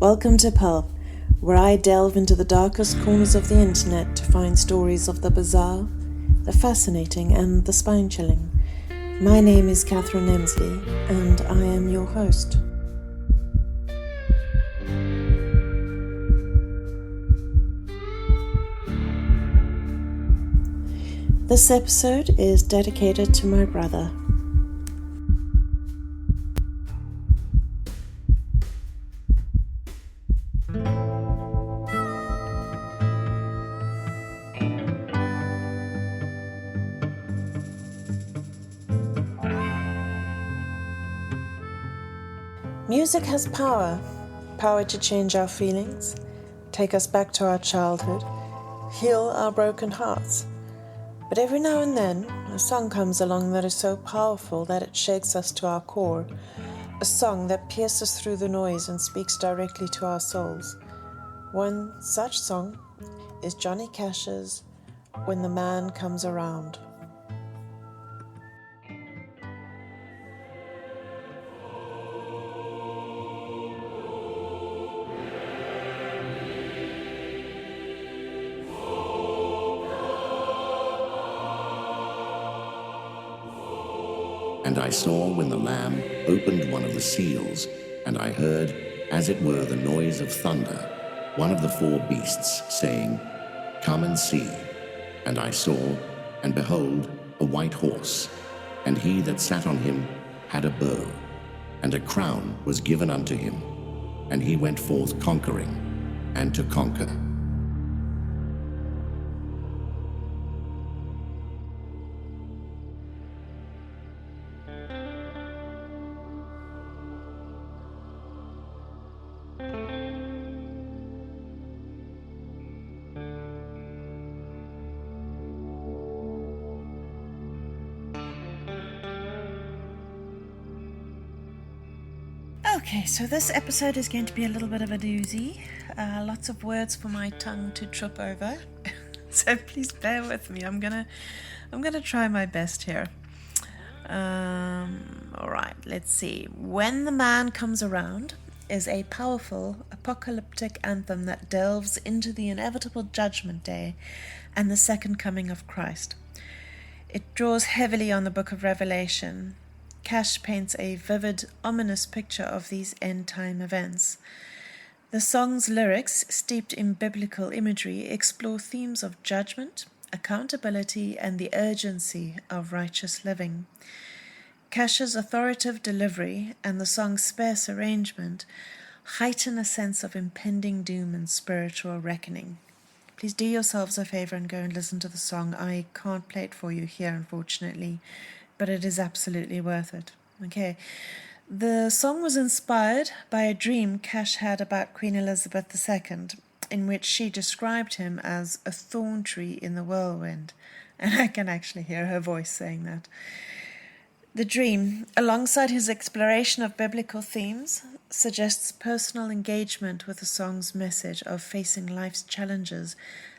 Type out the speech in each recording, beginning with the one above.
Welcome to Pulp, where I delve into the darkest corners of the internet to find stories of the bizarre, the fascinating, and the spine-chilling. My name is Catherine Emsley, and I am your host. This episode is dedicated to my brother. Music has power to change our feelings, take us back to our childhood, heal our broken hearts. But every now and then, a song comes along that is so powerful that it shakes us to our core, a song that pierces through the noise and speaks directly to our souls. One such song is Johnny Cash's When the Man Comes Around. And I saw when the Lamb opened one of the seals, and I heard, as it were the noise of thunder, one of the four beasts saying, "Come and see." And I saw, and behold, a white horse, and he that sat on him had a bow, and a crown was given unto him, and he went forth conquering, and to conquer. Okay, so this episode is going to be a little bit of a doozy. Lots of words for my tongue to trip over. So please bear with me. I'm gonna try my best here. All right, let's see. When the Man Comes Around is a powerful apocalyptic anthem that delves into the inevitable judgment day and the second coming of Christ. It draws heavily on the book of Revelation. Cash paints a vivid, ominous picture of these end-time events. The song's lyrics, steeped in biblical imagery, explore themes of judgment, accountability, and the urgency of righteous living. Cash's authoritative delivery and the song's sparse arrangement heighten a sense of impending doom and spiritual reckoning. Please do yourselves a favor and go and listen to the song. I can't play it for you here, unfortunately, but it is absolutely worth it. Okay, the song was inspired by a dream Cash had about Queen Elizabeth II, in which she described him as a thorn tree in the whirlwind, and I can actually hear her voice saying that. The dream, alongside his exploration of biblical themes, suggests personal engagement with the song's message of facing life's challenges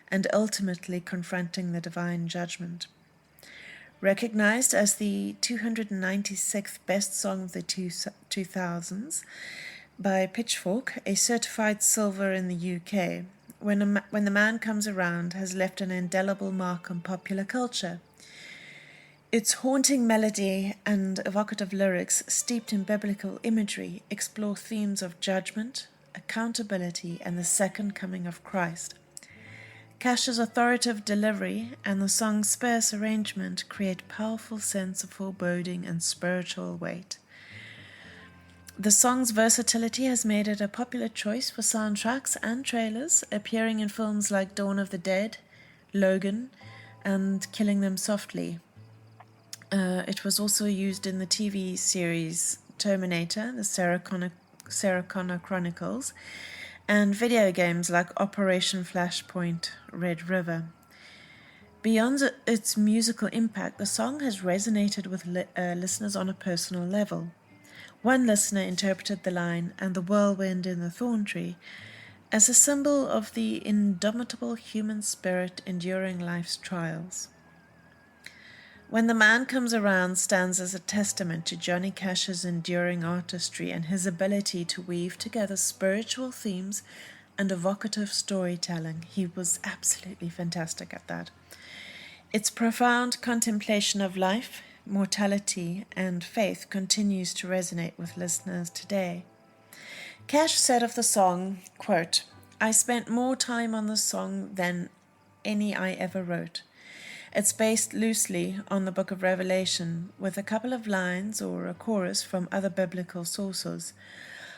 and ultimately confronting the divine judgment. Recognized as the 296th best song of the 2000s by Pitchfork, a certified silver in the UK, When the Man Comes Around has left an indelible mark on popular culture. Its haunting melody and evocative lyrics, steeped in biblical imagery, explore themes of judgment, accountability, and the second coming of Christ. Cash's authoritative delivery and the song's sparse arrangement create a powerful sense of foreboding and spiritual weight. The song's versatility has made it a popular choice for soundtracks and trailers, appearing in films like Dawn of the Dead, Logan, and Killing Them Softly. It was also used in the TV series Terminator, the Sarah Connor Chronicles, and video games like Operation Flashpoint, Red River. Beyond its musical impact, the song has resonated with listeners on a personal level. One listener interpreted the line, "and the whirlwind in the thorn tree," as a symbol of the indomitable human spirit enduring life's trials. When the Man Comes Around stands as a testament to Johnny Cash's enduring artistry and his ability to weave together spiritual themes and evocative storytelling. He was absolutely fantastic at that. Its profound contemplation of life, mortality, and faith continues to resonate with listeners today. Cash said of the song, quote, "I spent more time on the song than any I ever wrote. It's based loosely on the book of Revelation, with a couple of lines or a chorus from other biblical sources.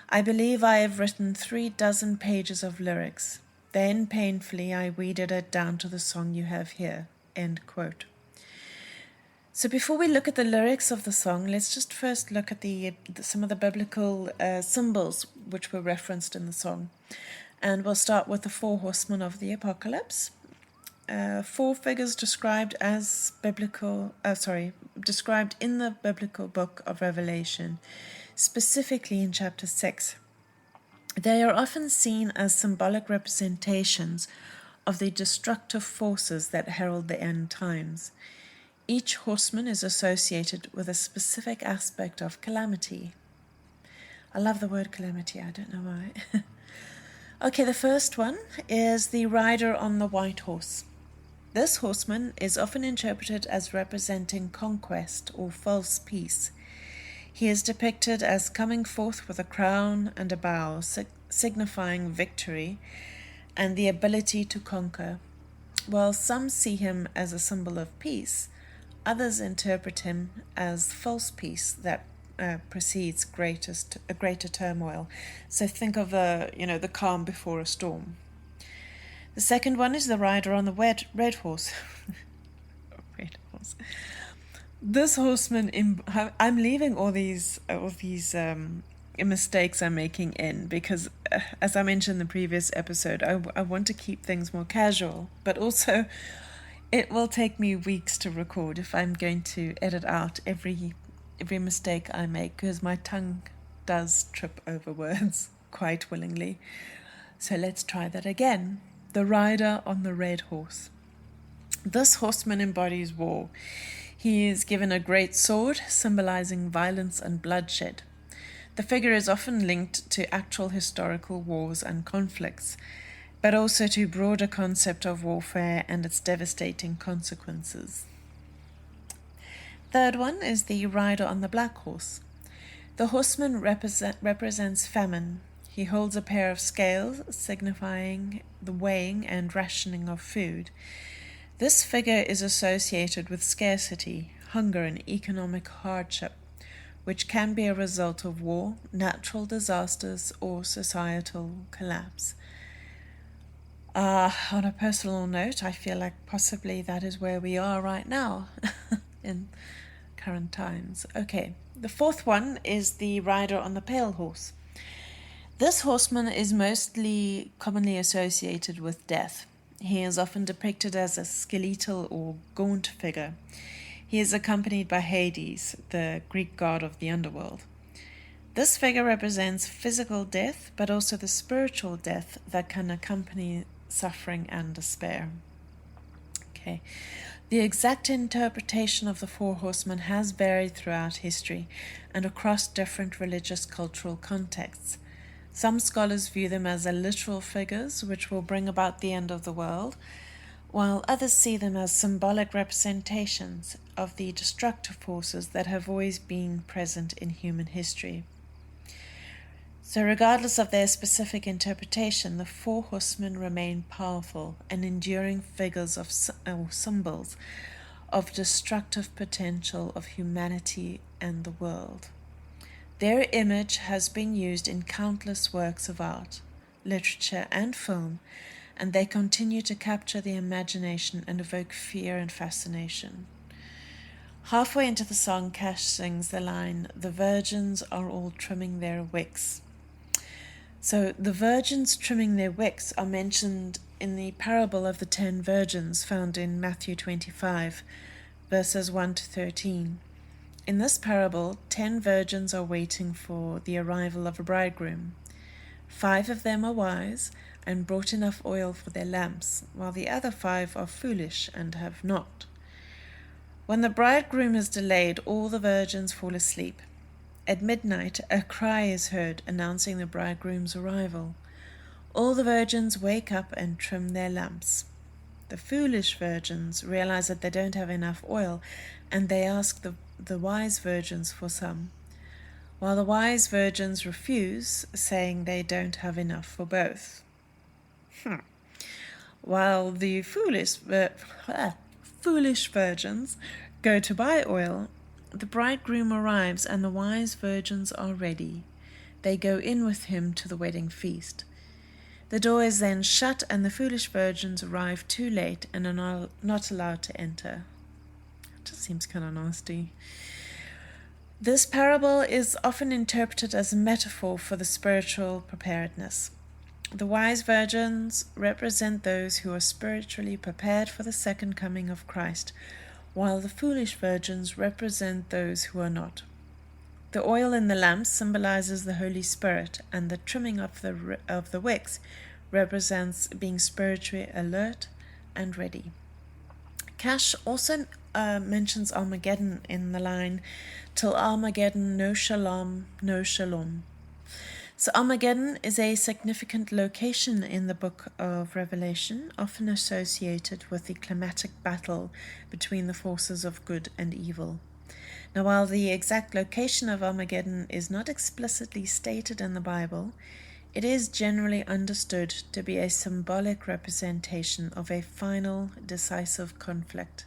I believe I have written 36 pages of lyrics. Then, painfully, I weeded it down to the song you have here." End quote. So before we look at the lyrics of the song, let's just first look at some of the biblical symbols which were referenced in the song. And we'll start with the Four Horsemen of the Apocalypse. Four figures described in the biblical book of Revelation, specifically in chapter 6. They are often seen as symbolic representations of the destructive forces that herald the end times. Each horseman is associated with a specific aspect of calamity. I love the word calamity, I don't know why. Okay, the first one is the rider on the white horse. This horseman is often interpreted as representing conquest or false peace. He is depicted as coming forth with a crown and a bow, signifying victory and the ability to conquer. While some see him as a symbol of peace, others interpret him as false peace that precedes a greater turmoil. So think of the calm before a storm. The second one is the rider on the red horse. Red horse. This horseman, I'm leaving all these mistakes I'm making in because, as I mentioned in the previous episode, I want to keep things more casual, but also it will take me weeks to record if I'm going to edit out every mistake I make, because my tongue does trip over words quite willingly. So let's try that again. The rider on the red horse. This horseman embodies war. He is given a great sword, symbolizing violence and bloodshed. The figure is often linked to actual historical wars and conflicts, but also to broader concept of warfare and its devastating consequences. Third one is the rider on the black horse. The horseman represents famine. He holds a pair of scales, signifying the weighing and rationing of food. This figure is associated with scarcity, hunger, and economic hardship, which can be a result of war, natural disasters, or societal collapse. On a personal note, I feel like possibly that is where we are right now in current times. Okay, the fourth one is the rider on the pale horse. This horseman is mostly commonly associated with death. He is often depicted as a skeletal or gaunt figure. He is accompanied by Hades, the Greek god of the underworld. This figure represents physical death, but also the spiritual death that can accompany suffering and despair. Okay. The exact interpretation of the Four Horsemen has varied throughout history and across different religious cultural contexts. Some scholars view them as literal figures which will bring about the end of the world, while others see them as symbolic representations of the destructive forces that have always been present in human history. So regardless of their specific interpretation, the Four Horsemen remain powerful and enduring figures or symbols of destructive potential of humanity and the world. Their image has been used in countless works of art, literature, and film, and they continue to capture the imagination and evoke fear and fascination. Halfway into the song, Cash sings the line, "The virgins are all trimming their wicks." So the virgins trimming their wicks are mentioned in the parable of the 10 virgins found in Matthew 25, verses 1 to 13. In this parable, 10 virgins are waiting for the arrival of a bridegroom. 5 of them are wise and brought enough oil for their lamps, while the other 5 are foolish and have not. When the bridegroom is delayed, all the virgins fall asleep. At midnight, a cry is heard announcing the bridegroom's arrival. All the virgins wake up and trim their lamps. The foolish virgins realize that they don't have enough oil, and they ask the wise virgins for some, while the wise virgins refuse, saying they don't have enough for both. While the foolish virgins go to buy oil, the bridegroom arrives and the wise virgins are ready. They go in with him to the wedding feast. The door is then shut and the foolish virgins arrive too late and are not allowed to enter. It just seems kind of nasty. This parable is often interpreted as a metaphor for the spiritual preparedness. The wise virgins represent those who are spiritually prepared for the second coming of Christ, while the foolish virgins represent those who are not. The oil in the lamps symbolizes the Holy Spirit, and the trimming of the wicks represents being spiritually alert and ready. Cash also mentions Armageddon in the line, "Till Armageddon, no shalom, no shalom." So Armageddon is a significant location in the book of Revelation, often associated with the climatic battle between the forces of good and evil. Now, while the exact location of Armageddon is not explicitly stated in the Bible, it is generally understood to be a symbolic representation of a final, decisive conflict.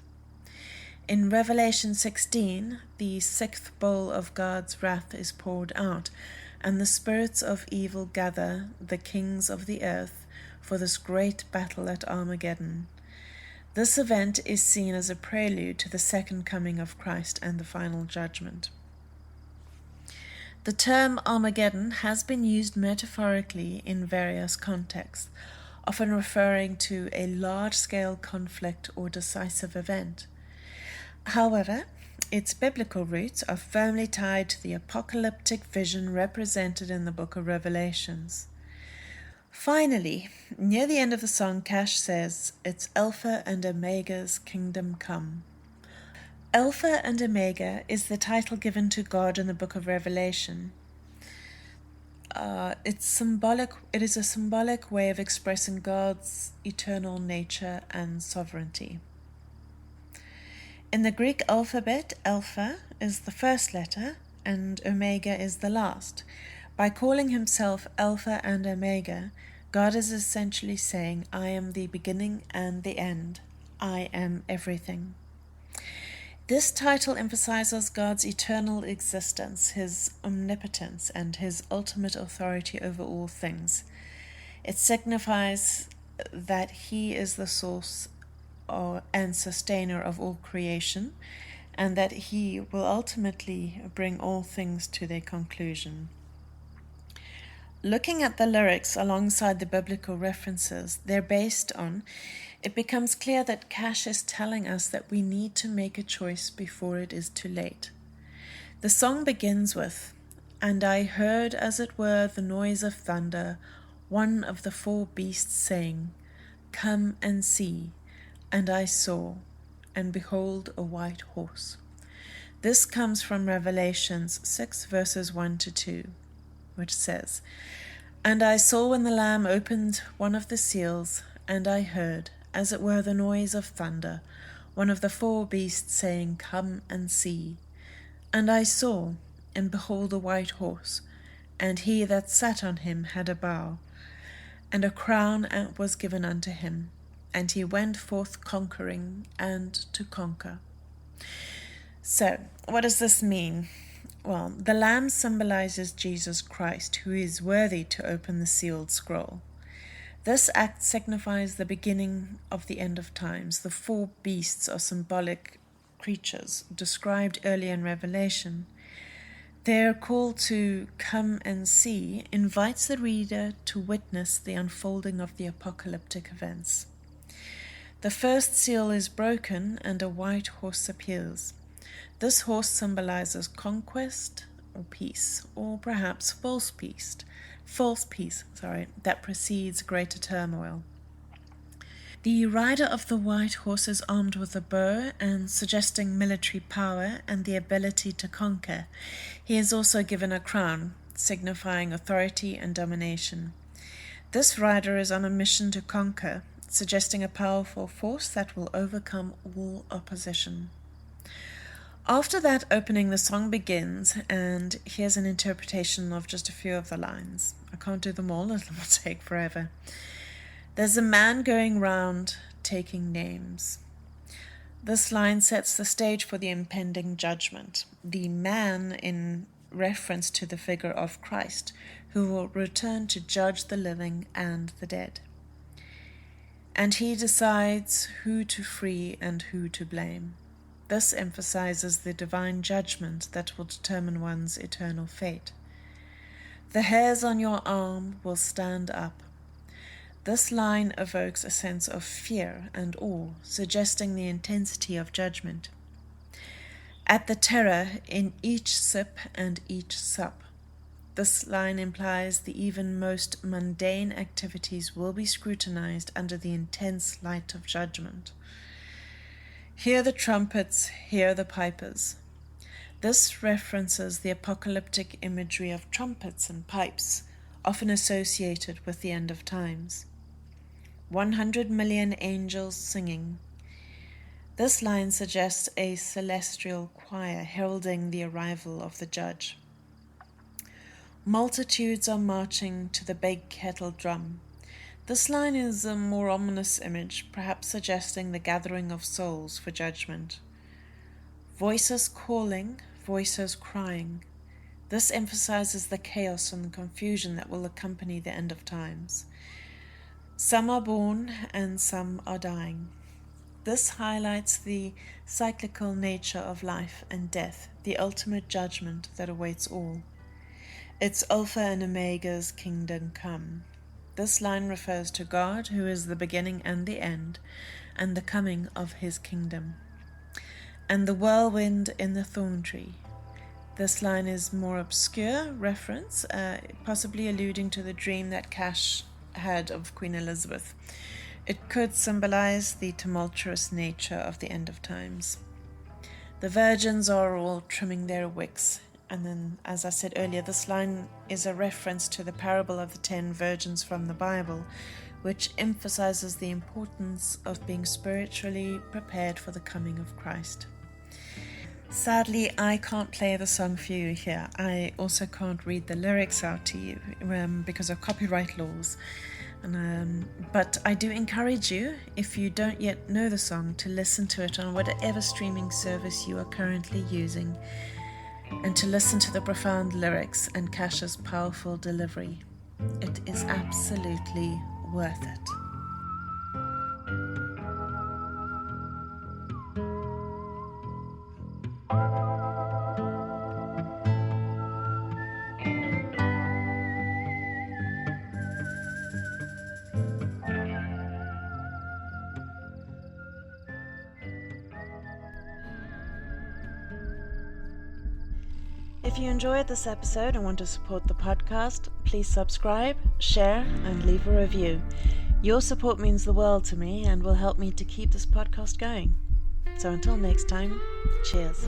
In Revelation 16, the sixth bowl of God's wrath is poured out, and the spirits of evil gather, the kings of the earth, for this great battle at Armageddon. This event is seen as a prelude to the second coming of Christ and the final judgment. The term Armageddon has been used metaphorically in various contexts, often referring to a large-scale conflict or decisive event. However, its biblical roots are firmly tied to the apocalyptic vision represented in the book of Revelations. Finally, near the end of the song, Cash says, "It's Alpha and Omega's kingdom come." Alpha and Omega is the title given to God in the book of Revelation. It is a symbolic way of expressing God's eternal nature and sovereignty. In the Greek alphabet, Alpha is the first letter and Omega is the last. By calling himself Alpha and Omega, God is essentially saying, "I am the beginning and the end. I am everything." This title emphasizes God's eternal existence, his omnipotence, and his ultimate authority over all things. It signifies that he is the source and sustainer of all creation, and that he will ultimately bring all things to their conclusion. Looking at the lyrics alongside the biblical references they're based on, it becomes clear that Cash is telling us that we need to make a choice before it is too late. The song begins with, "And I heard as it were the noise of thunder, one of the four beasts saying, 'Come and see.' And I saw, and behold a white horse." This comes from Revelations 6 verses 1 to 2, which says, "And I saw when the Lamb opened one of the seals, and I heard, as it were the noise of thunder, one of the four beasts saying, 'Come and see.' And I saw, and behold a white horse, and he that sat on him had a bow, and a crown was given unto him, and he went forth conquering and to conquer." So, what does this mean? Well, the lamb symbolizes Jesus Christ, who is worthy to open the sealed scroll. This act signifies the beginning of the end of times. The four beasts are symbolic creatures described earlier in Revelation. Their call to come and see invites the reader to witness the unfolding of the apocalyptic events. The first seal is broken and a white horse appears. This horse symbolizes conquest or peace, or perhaps false peace, that precedes greater turmoil. The rider of the white horse is armed with a bow and suggesting military power and the ability to conquer. He is also given a crown, signifying authority and domination. This rider is on a mission to conquer, suggesting a powerful force that will overcome all opposition. After that opening, the song begins, and here's an interpretation of just a few of the lines. I can't do them all, it will take forever. There's a man going round taking names. This line sets the stage for the impending judgment. The man in reference to the figure of Christ, who will return to judge the living and the dead. And he decides who to free and who to blame. This emphasizes the divine judgment that will determine one's eternal fate. The hairs on your arm will stand up. This line evokes a sense of fear and awe, suggesting the intensity of judgment. At the terror in each sip and each sup. This line implies the even most mundane activities will be scrutinized under the intense light of judgment. Hear the trumpets, hear the pipers. This references the apocalyptic imagery of trumpets and pipes, often associated with the end of times. 100 million angels singing. This line suggests a celestial choir heralding the arrival of the judge. Multitudes are marching to the big kettle drum. This line is a more ominous image, perhaps suggesting the gathering of souls for judgment. Voices calling, voices crying. This emphasizes the chaos and the confusion that will accompany the end of times. Some are born and some are dying. This highlights the cyclical nature of life and death, the ultimate judgment that awaits all. It's Alpha and Omega's kingdom come. This line refers to God, who is the beginning and the end, and the coming of his kingdom. And the whirlwind in the thorn tree. This line is more obscure reference, possibly alluding to the dream that Cash had of Queen Elizabeth. It could symbolize the tumultuous nature of the end of times. The virgins are all trimming their wicks. And then, as I said earlier, this line is a reference to the parable of the 10 virgins from the Bible, which emphasizes the importance of being spiritually prepared for the coming of Christ. Sadly, I can't play the song for you here. I also can't read the lyrics out to you because of copyright laws. But I do encourage you, if you don't yet know the song, to listen to it on whatever streaming service you are currently using, and to listen to the profound lyrics and Cash's powerful delivery. It is absolutely worth it. If you enjoyed this episode and want to support the podcast, please subscribe, share, and leave a review. Your support means the world to me and will help me to keep this podcast going. So until next time, cheers.